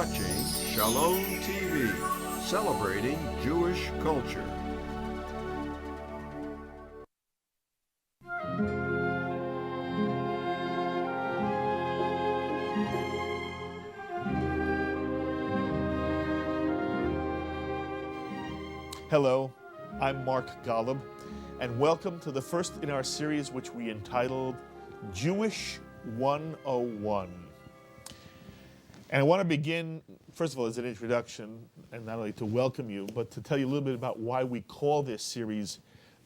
watching Shalom TV, celebrating Jewish culture. Hello, I'm Mark Golub, and welcome to the first in our series which we entitled Jewish 101. And I want to begin, first of all, as an introduction, and not only to welcome you, but to tell you a little bit about why we call this series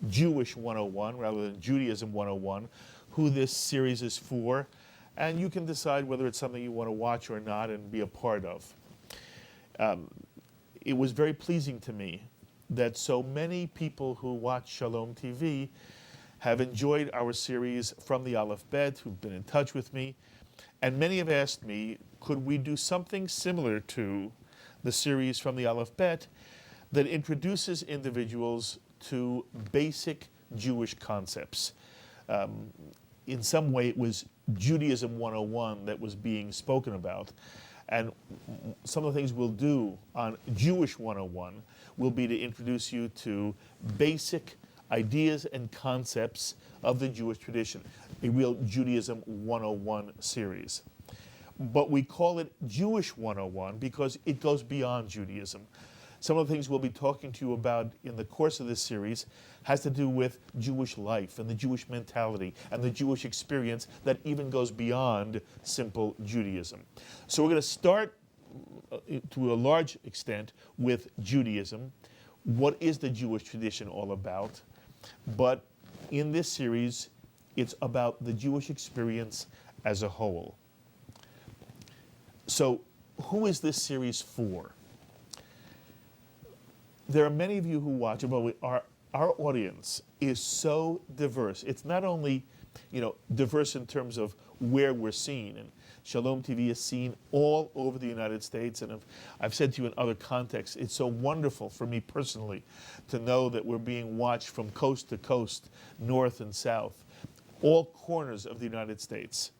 Jewish 101 rather than Judaism 101, who this series is for, and you can decide whether it's something you want to watch or not and be a part of. It was very pleasing to me that so many people who watch Shalom TV have enjoyed our series from the Aleph Bet, who've been in touch with me, and many have asked me, could we do something similar to the series from the Aleph Bet that introduces individuals to basic Jewish concepts? In some way, it was Judaism 101 that was being spoken about. And some of the things we'll do on Jewish 101 will be to introduce you to basic ideas and concepts of the Jewish tradition, a real Judaism 101 series. But we call it Jewish 101 because it goes beyond Judaism. Some of the things we'll be talking to you about in the course of this series has to do with Jewish life and the Jewish mentality and the Jewish experience that even goes beyond simple Judaism. So we're going to start to a large extent with Judaism. What is the Jewish tradition all about? But in this series, it's about the Jewish experience as a whole. So who is this series for? There are many of you who watch it, but our audience is so diverse. It's not only, diverse in terms of where we're seen, and Shalom TV is seen all over the United States, and I've said to you in other contexts, it's so wonderful for me personally to know that we're being watched from coast to coast, north and south, all corners of the United States.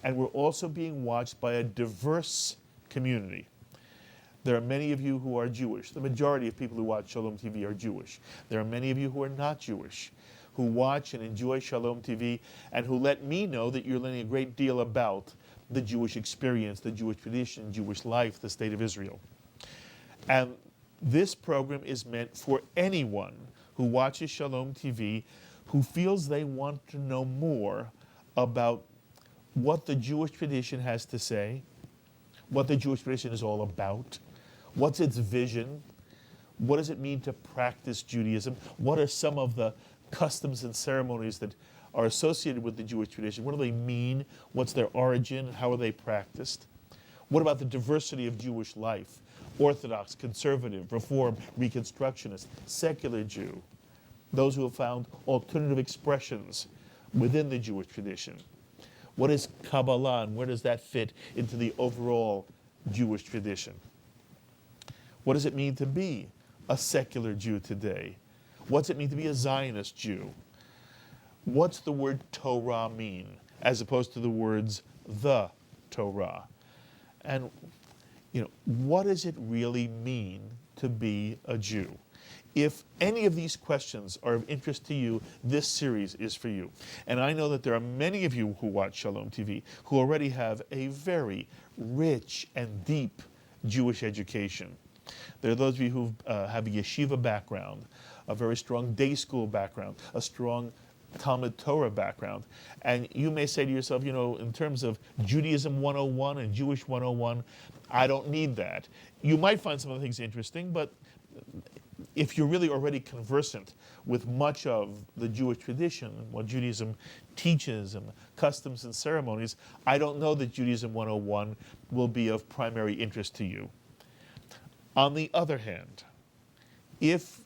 And we're also being watched by a diverse community. There are many of you who are Jewish. The majority of people who watch Shalom TV are Jewish. There are many of you who are not Jewish, who watch and enjoy Shalom TV, and who let me know that you're learning a great deal about the Jewish experience, the Jewish tradition, Jewish life, the state of Israel. And this program is meant for anyone who watches Shalom TV who feels they want to know more about what the Jewish tradition has to say, what the Jewish tradition is all about, what's its vision, what does it mean to practice Judaism, what are some of the customs and ceremonies that are associated with the Jewish tradition, what do they mean, what's their origin, how are they practiced, what about the diversity of Jewish life, Orthodox, Conservative, Reform, Reconstructionist, secular Jew, those who have found alternative expressions within the Jewish tradition. What is Kabbalah and where does that fit into the overall Jewish tradition? What does it mean to be a secular Jew today? What's it mean to be a Zionist Jew? What's the word Torah mean as opposed to the words the Torah? And what does it really mean to be a Jew? If any of these questions are of interest to you, this series is for you. And I know that there are many of you who watch Shalom TV who already have a very rich and deep Jewish education. There are those of you who have a yeshiva background, a very strong day school background, a strong Talmud Torah background. And you may say to yourself, in terms of Judaism 101 and Jewish 101, I don't need that. You might find some of the things interesting, but if you're really already conversant with much of the Jewish tradition and what Judaism teaches and customs and ceremonies, I don't know that Judaism 101 will be of primary interest to you. On the other hand, if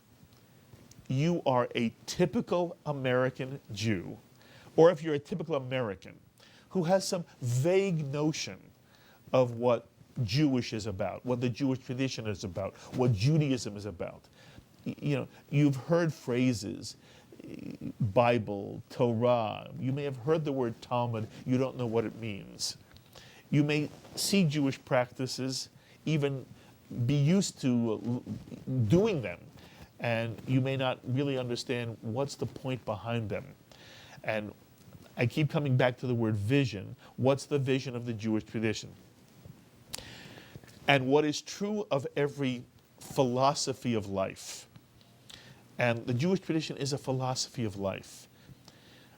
you are a typical American Jew, or if you're a typical American who has some vague notion of what Jewish is about, what the Jewish tradition is about, what Judaism is about, you've heard phrases, Bible, Torah. You may have heard the word Talmud. You don't know what it means. You may see Jewish practices even be used to doing them, and you may not really understand what's the point behind them. And I keep coming back to the word vision. What's the vision of the Jewish tradition? And what is true of every philosophy of life. And the Jewish tradition is a philosophy of life.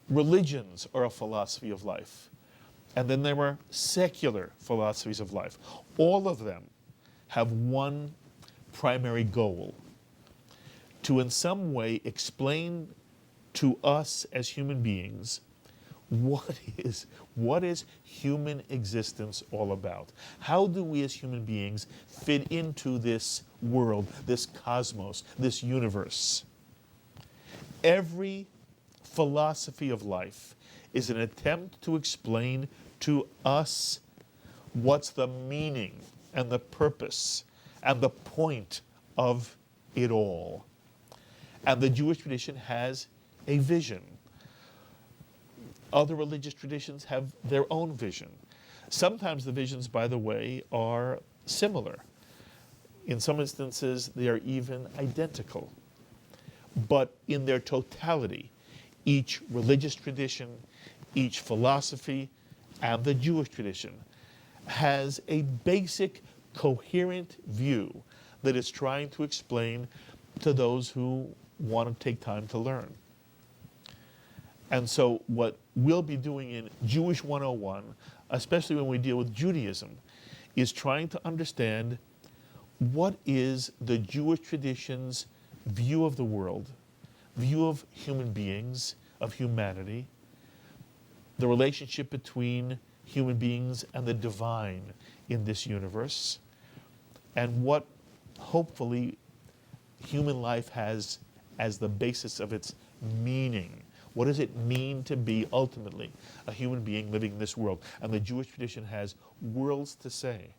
Religions are a philosophy of life. And then there are secular philosophies of life. All of them have one primary goal: to in some way explain to us as human beings what is human existence all about. How do we as human beings fit into this world, this cosmos, this universe? Every philosophy of life is an attempt to explain to us what's the meaning and the purpose and the point of it all. And the Jewish tradition has a vision. Other religious traditions have their own vision. Sometimes the visions, by the way, are similar. In some instances, they are even identical. But in their totality, each religious tradition, each philosophy, and the Jewish tradition has a basic, coherent view that it's trying to explain to those who want to take time to learn. And so what we'll be doing in Jewish 101, especially when we deal with Judaism, is trying to understand what is the Jewish tradition's view of the world, view of human beings, of humanity, the relationship between human beings and the divine in this universe, and what hopefully human life has as the basis of its meaning. What does it mean to be ultimately a human being living in this world? And the Jewish tradition has worlds to say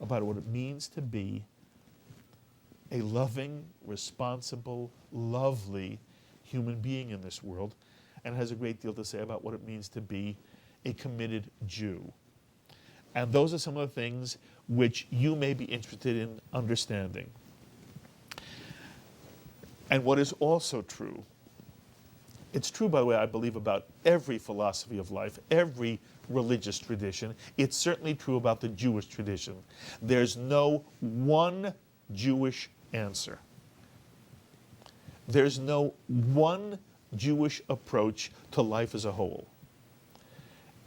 about what it means to be a loving, responsible, lovely human being in this world, and has a great deal to say about what it means to be a committed Jew. And those are some of the things which you may be interested in understanding. And what is also true, it's true, by the way, I believe, about every philosophy of life, every religious tradition. It's certainly true about the Jewish tradition. There's no one Jewish answer. There's no one Jewish approach to life as a whole.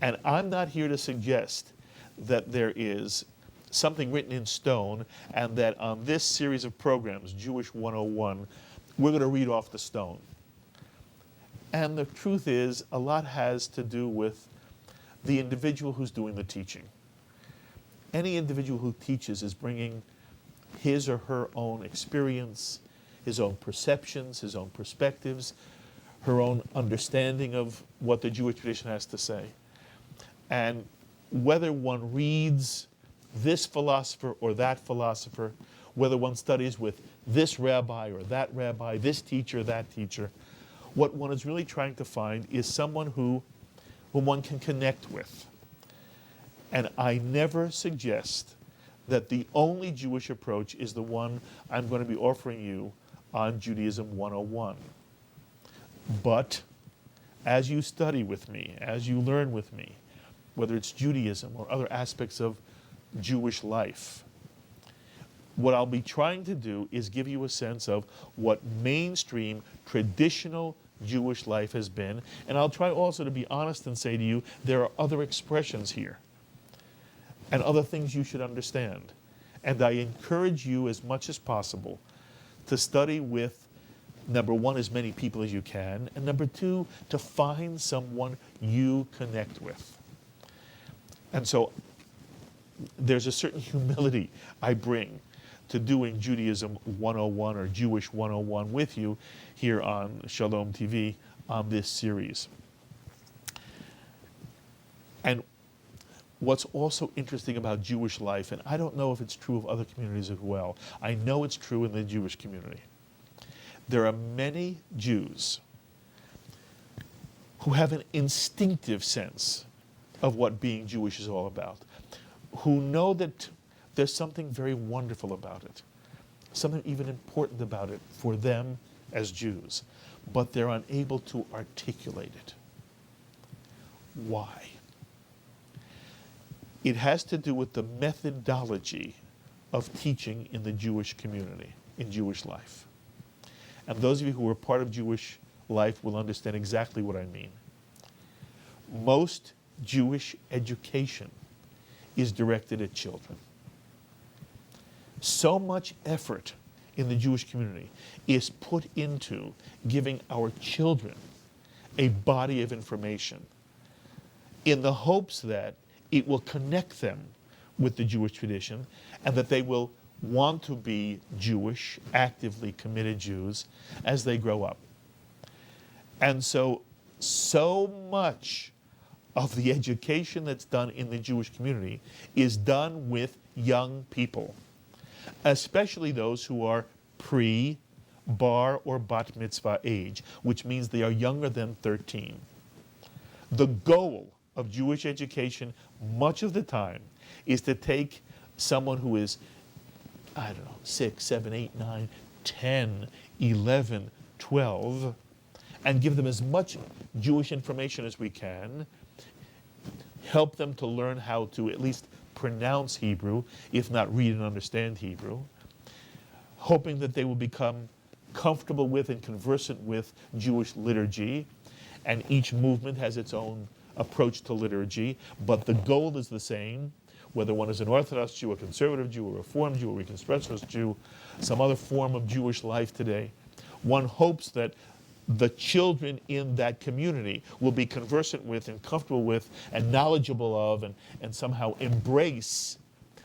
And I'm not here to suggest that there is something written in stone and that on this series of programs, Jewish 101, we're going to read off the stone. And the truth is, a lot has to do with the individual who's doing the teaching. Any individual who teaches is bringing his or her own experience, his own perceptions, his own perspectives, her own understanding of what the Jewish tradition has to say. And whether one reads this philosopher or that philosopher, whether one studies with this rabbi or that rabbi, this teacher, that teacher, what one is really trying to find is someone whom one can connect with. And I never suggest that the only Jewish approach is the one I'm going to be offering you on Judaism 101. But as you study with me, as you learn with me, whether it's Judaism or other aspects of Jewish life, what I'll be trying to do is give you a sense of what mainstream, traditional Jewish life has been. And I'll try also to be honest and say to you, there are other expressions here and other things you should understand. And I encourage you as much as possible to study with, number one, as many people as you can, and number two, to find someone you connect with. And so there's a certain humility I bring to doing Judaism 101 or Jewish 101 with you here on Shalom TV on this series. And what's also interesting about Jewish life, and I don't know if it's true of other communities as well, I know it's true in the Jewish community. There are many Jews who have an instinctive sense of what being Jewish is all about, who know that there's something very wonderful about it, something even important about it for them as Jews, but they're unable to articulate it. Why? It has to do with the methodology of teaching in the Jewish community, in Jewish life. And those of you who are part of Jewish life will understand exactly what I mean. Most Jewish education is directed at children. So much effort in the Jewish community is put into giving our children a body of information in the hopes that it will connect them with the Jewish tradition and that they will want to be Jewish, actively committed Jews as they grow up. And so much of the education that's done in the Jewish community is done with young people, especially those who are pre-bar or bat mitzvah age, which means they are younger than 13. The goal of Jewish education much of the time is to take someone who is, 6, 7, 8, 9, 10, 11, 12, and give them as much Jewish information as we can, help them to learn how to at least pronounce Hebrew, if not read and understand Hebrew, hoping that they will become comfortable with and conversant with Jewish liturgy, and each movement has its own approach to liturgy, but the goal is the same, whether one is an Orthodox Jew, a conservative Jew, a Reformed Jew, a Reconstructionist Jew, some other form of Jewish life today. One hopes that the children in that community will be conversant with and comfortable with and knowledgeable of and somehow embrace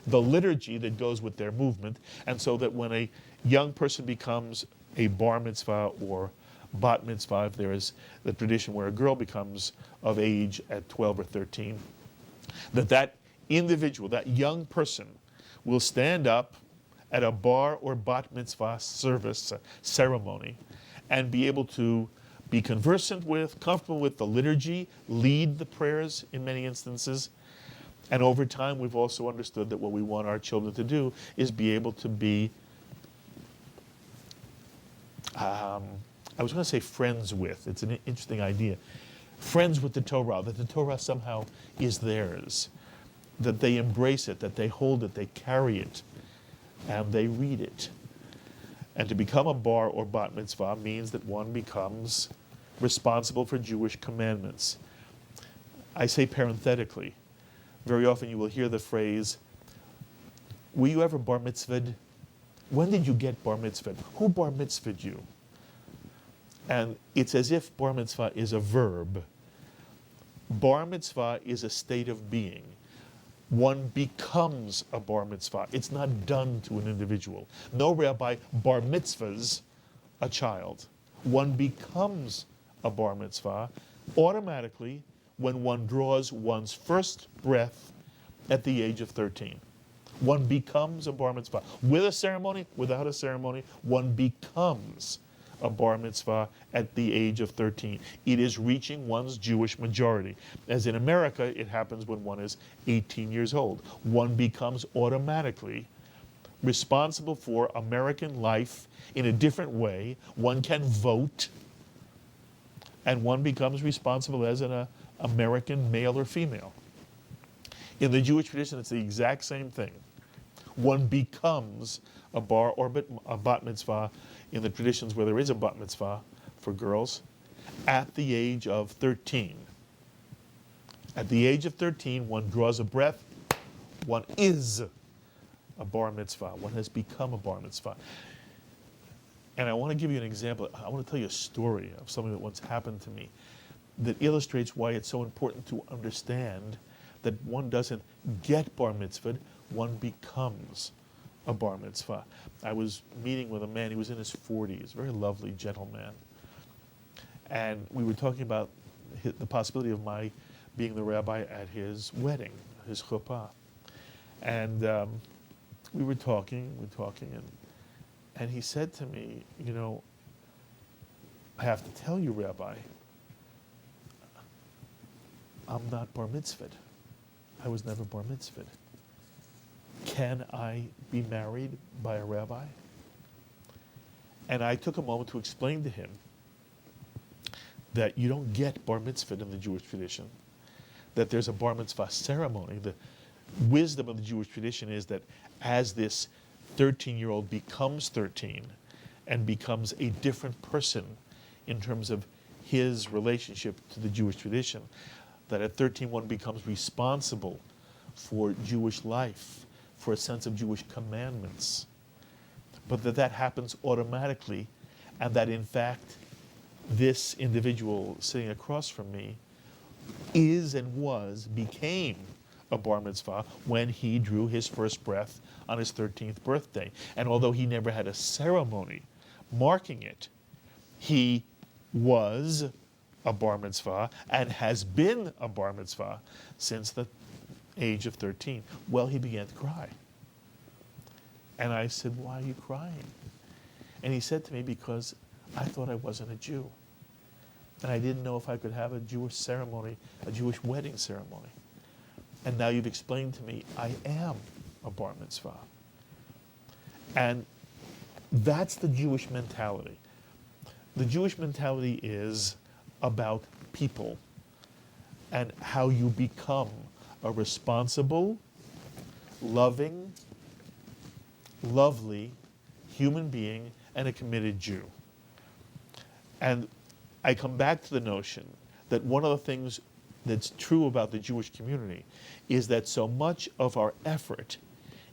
the liturgy that goes with their movement, and so that when a young person becomes a bar mitzvah or bat mitzvah, if there is the tradition where a girl becomes of age at 12 or 13, that individual, that young person, will stand up at a bar or bat mitzvah service, ceremony, and be able to be conversant with, comfortable with the liturgy, lead the prayers in many instances. And over time, we've also understood that what we want our children to do is be able to be, I was going to say friends with. It's an interesting idea. Friends with the Torah, that the Torah somehow is theirs, that they embrace it, that they hold it, they carry it, and they read it. And to become a bar or bat mitzvah means that one becomes responsible for Jewish commandments. I say parenthetically, very often you will hear the phrase, were you ever bar mitzvahed? When did you get bar mitzvahed? Who bar mitzvahed you? And it's as if bar mitzvah is a verb. Bar mitzvah is a state of being. One becomes a bar mitzvah. It's not done to an individual. No rabbi bar mitzvahs a child. One becomes a bar mitzvah automatically when one draws one's first breath at the age of 13. One becomes a bar mitzvah. With a ceremony, without a ceremony, one becomes a bar mitzvah at the age of 13. It is reaching one's Jewish majority. As in America, it happens when one is 18 years old. One becomes automatically responsible for American life in a different way. One can vote, and one becomes responsible as an American male or female. In the Jewish tradition, it's the exact same thing. One becomes a bar or a bat mitzvah in the traditions where there is a bat mitzvah for girls at the age of 13. At the age of 13, one draws a breath, one is a bar mitzvah. One has become a bar mitzvah. And I want to give you an example. I want to tell you a story of something that once happened to me that illustrates why it's so important to understand that one doesn't get bar mitzvahed, one becomes a bar mitzvah. I was meeting with a man, he was in his 40s, very lovely gentleman. And we were talking about the possibility of my being the rabbi at his wedding, his chuppah. And we were talking, and he said to me, you know, I have to tell you, Rabbi, I'm not bar mitzvahed. I was never bar mitzvahed. can I be married by a rabbi? And I took a moment to explain to him that you don't get bar mitzvah in the Jewish tradition, that there's a bar mitzvah ceremony. The wisdom of the Jewish tradition is that as this 13-year-old becomes 13 and becomes a different person in terms of his relationship to the Jewish tradition, that at 13 one becomes responsible for Jewish life, for a sense of Jewish commandments, but that happens automatically, and that in fact this individual sitting across from me became a bar mitzvah when he drew his first breath on his 13th birthday. And although he never had a ceremony marking it, he was a bar mitzvah and has been a bar mitzvah since the age of 13. Well, he began to cry. And I said, why are you crying? And he said to me, because I thought I wasn't a Jew. And I didn't know if I could have a Jewish ceremony, a Jewish wedding ceremony. And now you've explained to me, I am a bar mitzvah. And that's the Jewish mentality. The Jewish mentality is about people and how you become a responsible, loving, lovely human being and a committed Jew. And I come back to the notion that one of the things that's true about the Jewish community is that so much of our effort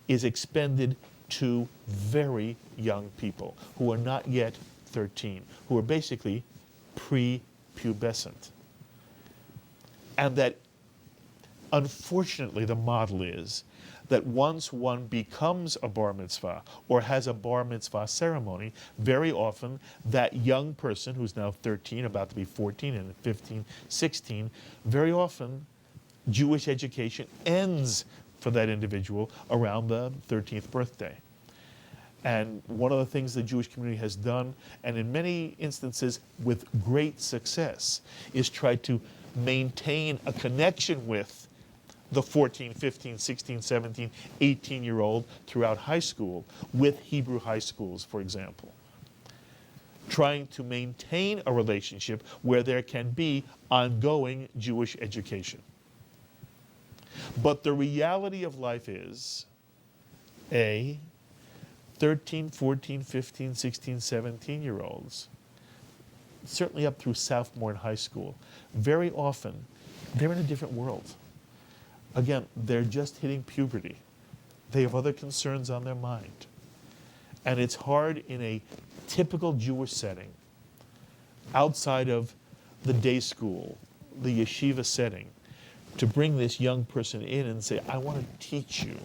is expended to very young people who are not yet 13, who are basically pre-pubescent. And that unfortunately the model is that once one becomes a bar mitzvah or has a bar mitzvah ceremony, very often that young person who's now 13, about to be 14 and 15, 16, very often Jewish education ends for that individual around the 13th birthday. And one of the things the Jewish community has done, and in many instances with great success, is try to maintain a connection with the 14, 15, 16, 17, 18-year-old throughout high school, with Hebrew high schools, for example. Trying to maintain a relationship where there can be ongoing Jewish education. But the reality of life is, 13, 14, 15, 16, 17-year-olds, certainly up through sophomore in high school, very often they're in a different world. Again, they're just hitting puberty. They have other concerns on their mind. And it's hard in a typical Jewish setting, outside of the day school, the yeshiva setting, to bring this young person in and say, I want to teach you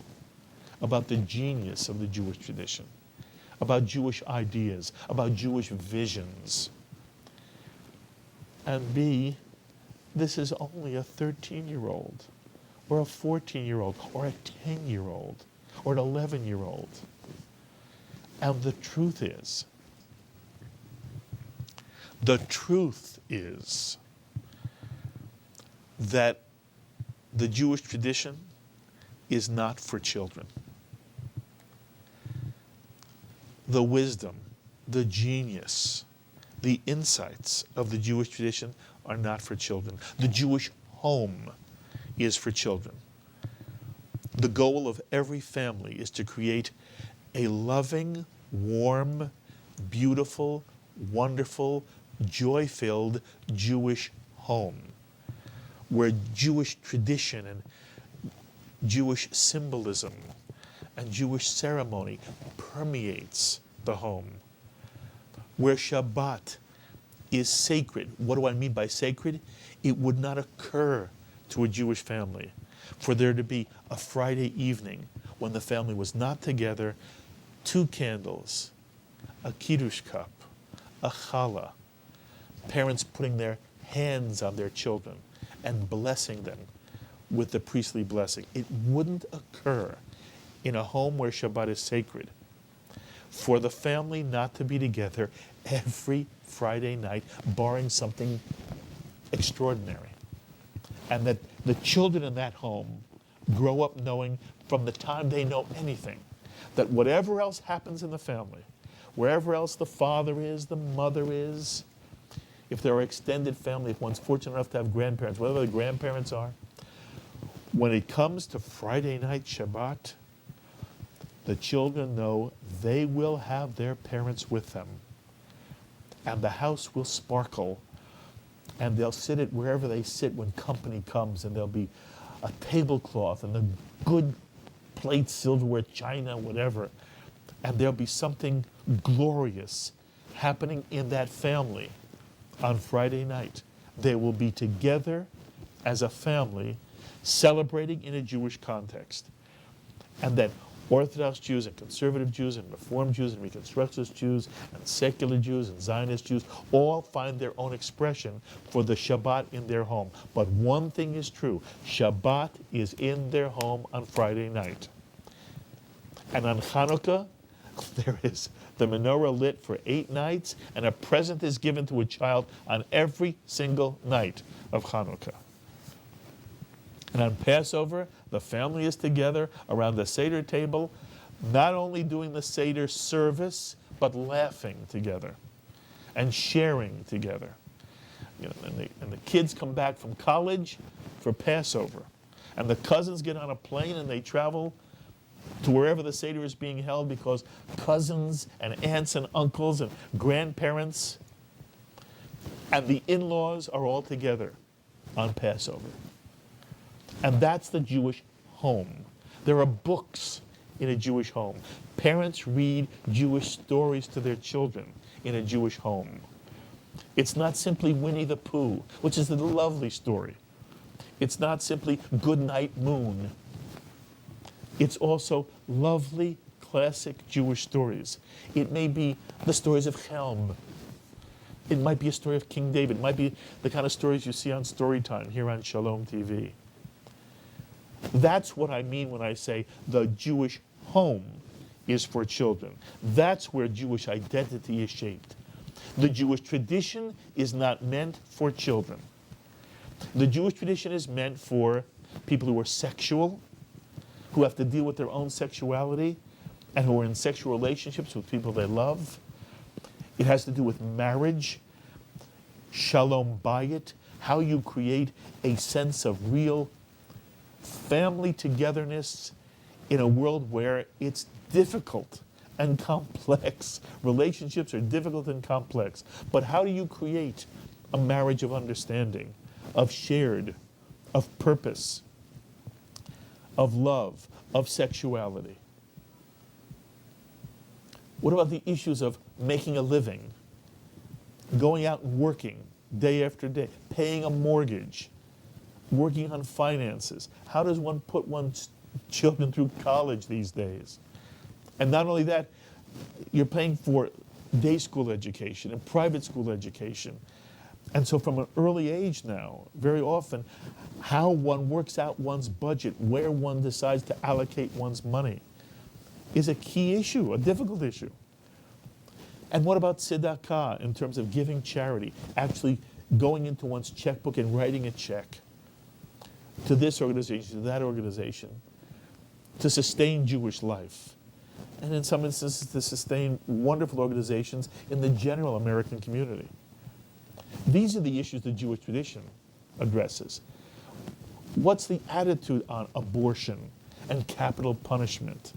about the genius of the Jewish tradition, about Jewish ideas, about Jewish visions. And B, this is only a 13-year-old, or a 14-year-old, or a 10-year-old, or an 11-year-old. And the truth is that the Jewish tradition is not for children. The wisdom, the genius, the insights of the Jewish tradition are not for children. The Jewish home is for children. The goal of every family is to create a loving, warm, beautiful, wonderful, joy-filled Jewish home, where Jewish tradition and Jewish symbolism and Jewish ceremony permeates the home, where Shabbat is sacred. What do I mean by sacred? It would not occur to a Jewish family for there to be a Friday evening when the family was not together, 2 candles, a kiddush cup, a challah, parents putting their hands on their children and blessing them with the priestly blessing. It wouldn't occur in a home where Shabbat is sacred for the family not to be together every Friday night, barring something extraordinary. And that the children in that home grow up knowing from the time they know anything, that whatever else happens in the family, wherever else the father is, the mother is, if there are extended family, if one's fortunate enough to have grandparents, whatever the grandparents are, when it comes to Friday night Shabbat, the children know they will have their parents with them. And the house will sparkle. And they'll sit it wherever they sit when company comes. And there'll be a tablecloth and a good plate, silverware, china, whatever. And there'll be something glorious happening in that family on Friday night. They will be together as a family celebrating in a Jewish context. And then Orthodox Jews and conservative Jews and Reform Jews and Reconstructionist Jews and secular Jews and Zionist Jews all find their own expression for the Shabbat in their home. But one thing is true, Shabbat is in their home on Friday night. And on Hanukkah, there is the menorah lit for 8 nights, and a present is given to a child on every single night of Hanukkah. And on Passover, the family is together around the Seder table, not only doing the Seder service, but laughing together and sharing together. You know, and the kids come back from college for Passover. And the cousins get on a plane and they travel to wherever the Seder is being held, because cousins and aunts and uncles and grandparents and the in-laws are all together on Passover. And that's the Jewish home. There are books in a Jewish home. Parents read Jewish stories to their children in a Jewish home. It's not simply Winnie the Pooh, which is a lovely story. It's not simply Good Night Moon. It's also lovely, classic Jewish stories. It may be the stories of Helm. It might be a story of King David. It might be the kind of stories you see on Storytime here on Shalom TV. That's what I mean when I say the Jewish home is for children. That's where Jewish identity is shaped. The Jewish tradition is not meant for children. The Jewish tradition is meant for people who are sexual, who have to deal with their own sexuality, and who are in sexual relationships with people they love. It has to do with marriage, shalom bayit, how you create a sense of real family togetherness in a world where it's difficult and complex. Relationships are difficult and complex. But how do you create a marriage of understanding, of shared, of purpose, of love, of sexuality? What about the issues of making a living, going out and working day after day, paying a mortgage, working on finances? How does one put one's children through college these days? And not only that, you're paying for day school education and private school education. And so from an early age now, very often, how one works out one's budget, where one decides to allocate one's money, is a key issue, a difficult issue. And what about tzedakah in terms of giving charity, actually going into one's checkbook and writing a check to this organization, to that organization, to sustain Jewish life, and in some instances to sustain wonderful organizations in the general American community? These are the issues the Jewish tradition addresses. What's the attitude on abortion and capital punishment,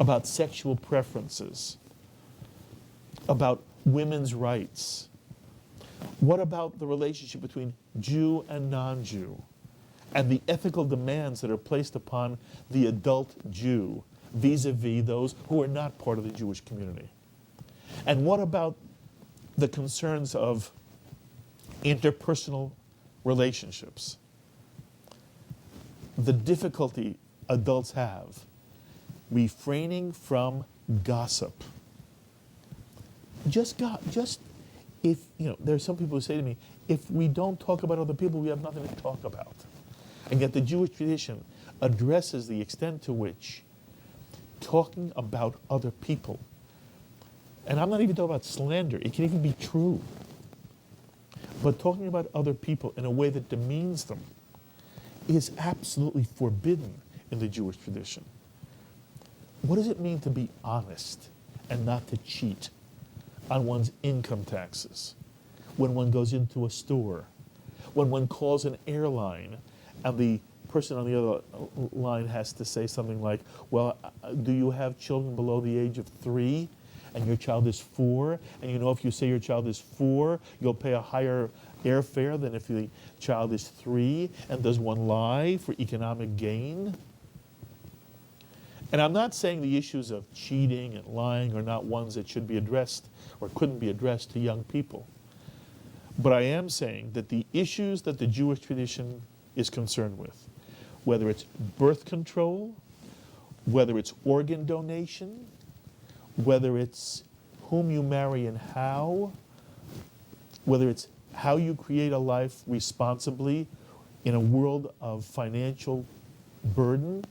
about sexual preferences, about women's rights? What about the relationship between Jew and non-Jew, and the ethical demands that are placed upon the adult Jew vis-a-vis those who are not part of the Jewish community? And what about the concerns of interpersonal relationships, the difficulty adults have refraining from gossip? If, there are some people who say to me, if we don't talk about other people, we have nothing to talk about. And yet the Jewish tradition addresses the extent to which talking about other people, and I'm not even talking about slander, it can even be true, but talking about other people in a way that demeans them is absolutely forbidden in the Jewish tradition. What does it mean to be honest and not to cheat on one's income taxes? When one goes into a store, when one calls an airline and the person on the other line has to say something like, well, do you have children below the age of 3 and your child is 4? And you know if you say your child is 4, you'll pay a higher airfare than if the child is 3. And does one lie for economic gain? And I'm not saying the issues of cheating and lying are not ones that should be addressed or couldn't be addressed to young people. But I am saying that the issues that the Jewish tradition is concerned with, whether it's birth control, whether it's organ donation, whether it's whom you marry and how, whether it's how you create a life responsibly in a world of financial burden,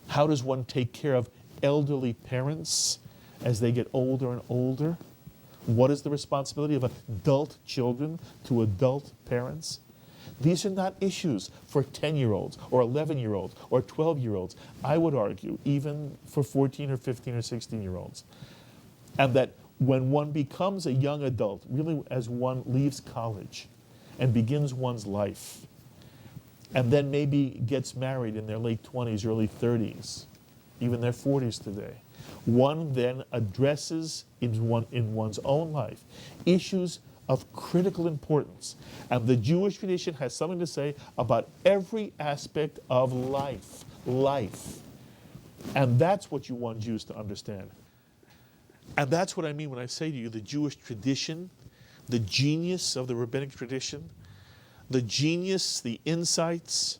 how does one take care of elderly parents as they get older and older? What is the responsibility of adult children to adult parents? These are not issues for 10-year-olds or 11-year-olds or 12-year-olds. I would argue even for 14 or 15 or 16-year-olds. And that when one becomes a young adult, really as one leaves college and begins one's life, and then maybe gets married in their late 20s, early 30s, even their 40s today, one then addresses in one's own life issues of critical importance. And the Jewish tradition has something to say about every aspect of life. And that's what you want Jews to understand. And that's what I mean when I say to you the Jewish tradition, the genius of the rabbinic tradition, the genius, the insights,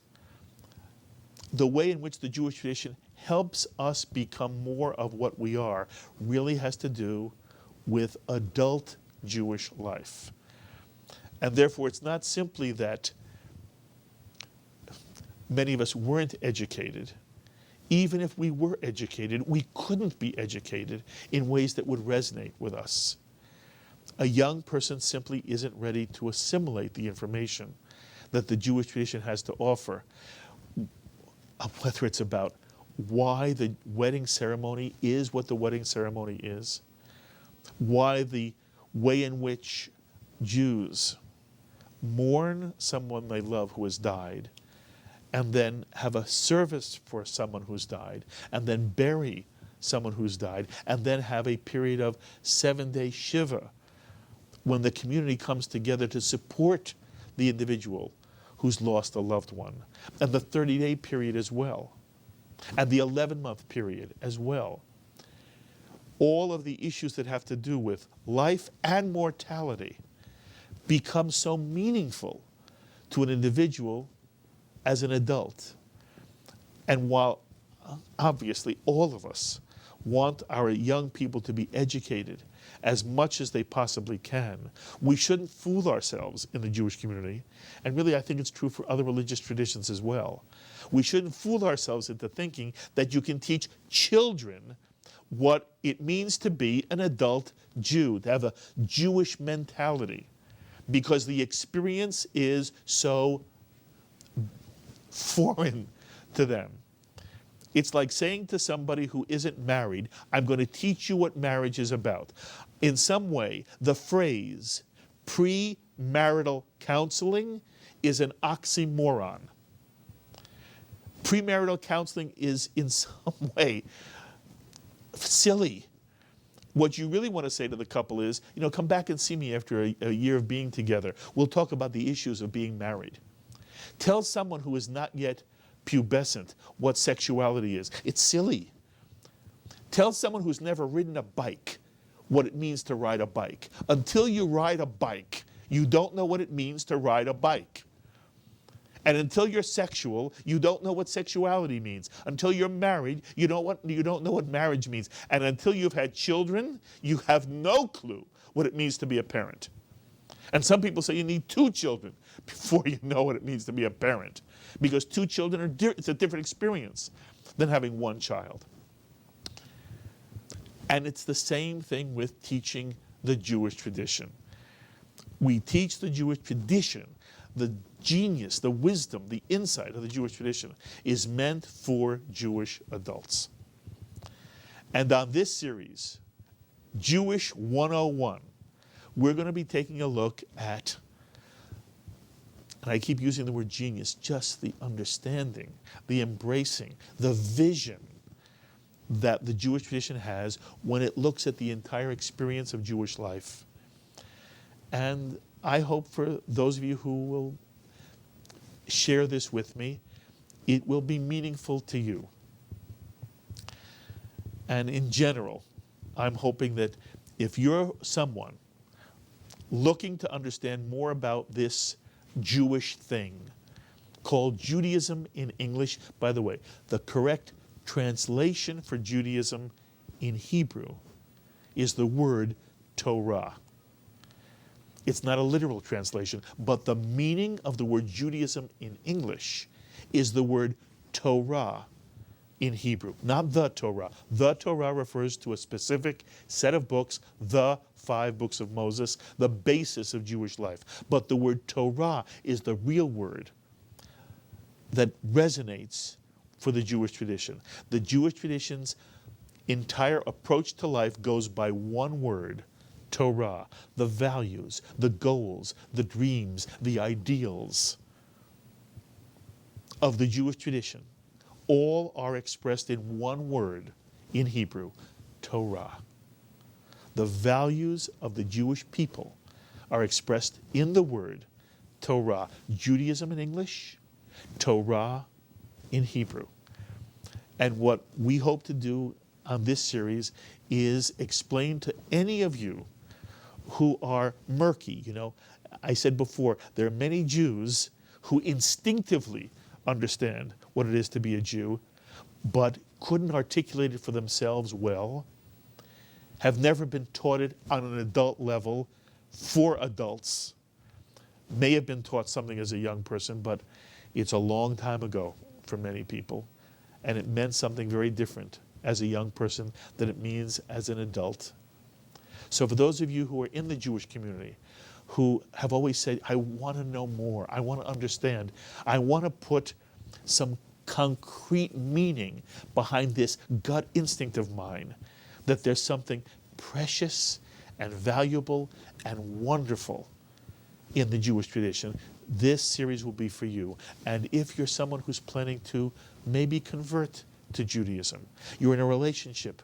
the way in which the Jewish tradition helps us become more of what we are really has to do with adult Jewish life. And therefore, it's not simply that many of us weren't educated. Even if we were educated, we couldn't be educated in ways that would resonate with us. A young person simply isn't ready to assimilate the information that the Jewish tradition has to offer, whether it's about why the wedding ceremony is what the wedding ceremony is, why the way in which Jews mourn someone they love who has died, and then have a service for someone who's died, and then bury someone who's died, and then have a period of 7-day Shiva, when the community comes together to support the individual who's lost a loved one, and the 30-day period as well, and the 11-month period as well. All of the issues that have to do with life and mortality become so meaningful to an individual as an adult. And while obviously all of us want our young people to be educated as much as they possibly can, we shouldn't fool ourselves in the Jewish community. And really, I think it's true for other religious traditions as well. We shouldn't fool ourselves into thinking that you can teach children what it means to be an adult Jew, to have a Jewish mentality, because the experience is so foreign to them. It's like saying to somebody who isn't married, I'm going to teach you what marriage is about. In some way, the phrase premarital counseling is an oxymoron. Premarital counseling is in some way silly. What you really want to say to the couple is, come back and see me after a year of being together. We'll talk about the issues of being married. Tell someone who is not yet pubescent what sexuality is. It's silly. Tell someone who's never ridden a bike what it means to ride a bike. Until you ride a bike, you don't know what it means to ride a bike. And until you're sexual, you don't know what sexuality means. Until you're married, you don't know what marriage means. And until you've had children, you have no clue what it means to be a parent. And some people say you need 2 children before you know what it means to be a parent. Because 2 children it's a different experience than having 1 child. And it's the same thing with teaching the Jewish tradition. We teach the Jewish tradition the genius, the wisdom, the insight of the Jewish tradition is meant for Jewish adults. And on this series, Jewish 101, we're going to be taking a look at, and I keep using the word genius, just the understanding, the embracing, the vision that the Jewish tradition has when it looks at the entire experience of Jewish life. And I hope for those of you who will share this with me, it will be meaningful to you. And in general, I'm hoping that if you're someone looking to understand more about this Jewish thing called Judaism in English, by the way, the correct translation for Judaism in Hebrew is the word Torah. It's not a literal translation, but the meaning of the word Judaism in English is the word Torah in Hebrew, not the Torah. The Torah refers to a specific set of books, the 5 books of Moses, the basis of Jewish life. But the word Torah is the real word that resonates for the Jewish tradition. The Jewish tradition's entire approach to life goes by one word, Torah, the values, the goals, the dreams, the ideals of the Jewish tradition. All are expressed in one word in Hebrew, Torah. The values of the Jewish people are expressed in the word Torah. Judaism in English, Torah in Hebrew. And what we hope to do on this series is explain to any of you who are murky. You know, I said before, there are many Jews who instinctively understand what it is to be a Jew, but couldn't articulate it for themselves well, have never been taught it on an adult level for adults, may have been taught something as a young person, but it's a long time ago for many people, and it meant something very different as a young person than it means as an adult. So for those of you who are in the Jewish community, who have always said, I want to know more, I want to understand, I want to put some concrete meaning behind this gut instinct of mine, that there's something precious and valuable and wonderful in the Jewish tradition, this series will be for you. And if you're someone who's planning to maybe convert to Judaism, you're in a relationship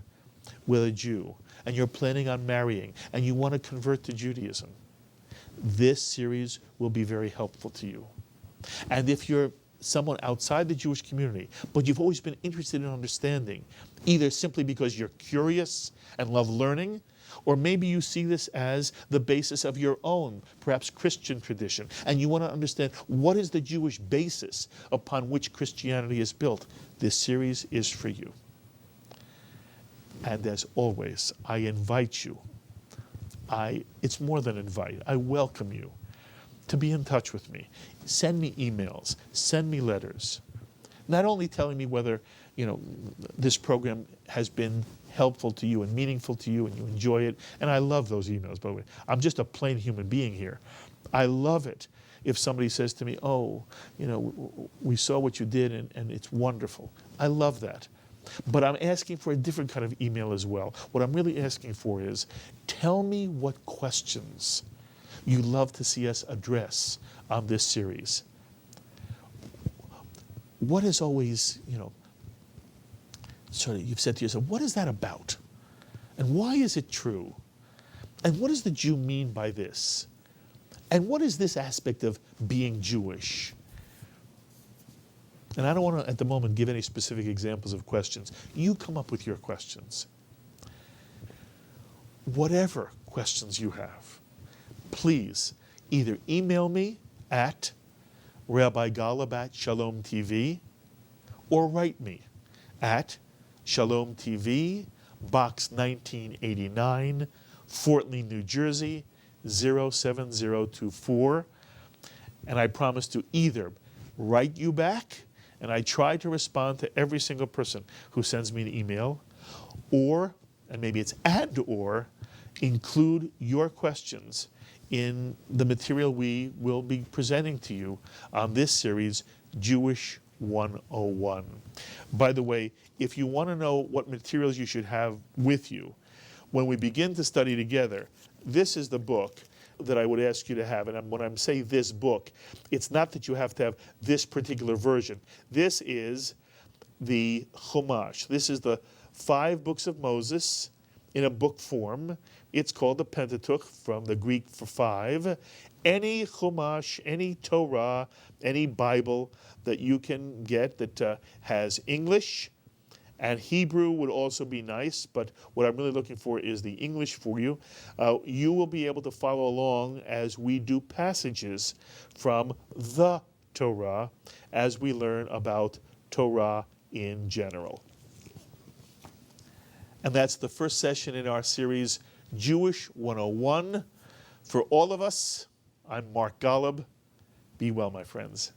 with a Jew, and you're planning on marrying, and you want to convert to Judaism, this series will be very helpful to you. And if you're someone outside the Jewish community, but you've always been interested in understanding, either simply because you're curious and love learning, or maybe you see this as the basis of your own, perhaps Christian tradition, and you want to understand what is the Jewish basis upon which Christianity is built, this series is for you. And as always, I invite you, it's more than invite, I welcome you to be in touch with me. Send me emails, send me letters, not only telling me whether this program has been helpful to you and meaningful to you and you enjoy it, and I love those emails, by the way. I'm just a plain human being here. I love it if somebody says to me, we saw what you did and it's wonderful. I love that. But I'm asking for a different kind of email as well. What I'm really asking for is, tell me what questions you love to see us address on this series. What is always, you've said to yourself, what is that about? And why is it true? And what does the Jew mean by this? And what is this aspect of being Jewish? And I don't want to, at the moment, give any specific examples of questions. You come up with your questions. Whatever questions you have, please either email me at rabbi.golub@shalom.tv or write me at Shalom TV, Box 1989, Fort Lee, New Jersey, 07024. And I promise to either write you back, and I try to respond to every single person who sends me an email, or, and maybe it's and/or, include your questions in the material we will be presenting to you on this series, Jewish 101. By the way, if you want to know what materials you should have with you when we begin to study together, this is the book that I would ask you to have. And when I'm saying this book, it's not that you have to have this particular version. This is the Chumash. This is the 5 books of Moses in a book form. It's called the Pentateuch, from the Greek for 5. Any Chumash, any Torah, any Bible that you can get that has English, and Hebrew would also be nice, but what I'm really looking for is the English for you. You will be able to follow along as we do passages from the Torah as we learn about Torah in general. And that's the first session in our series, Jewish 101. For all of us, I'm Mark Golub. Be well, my friends.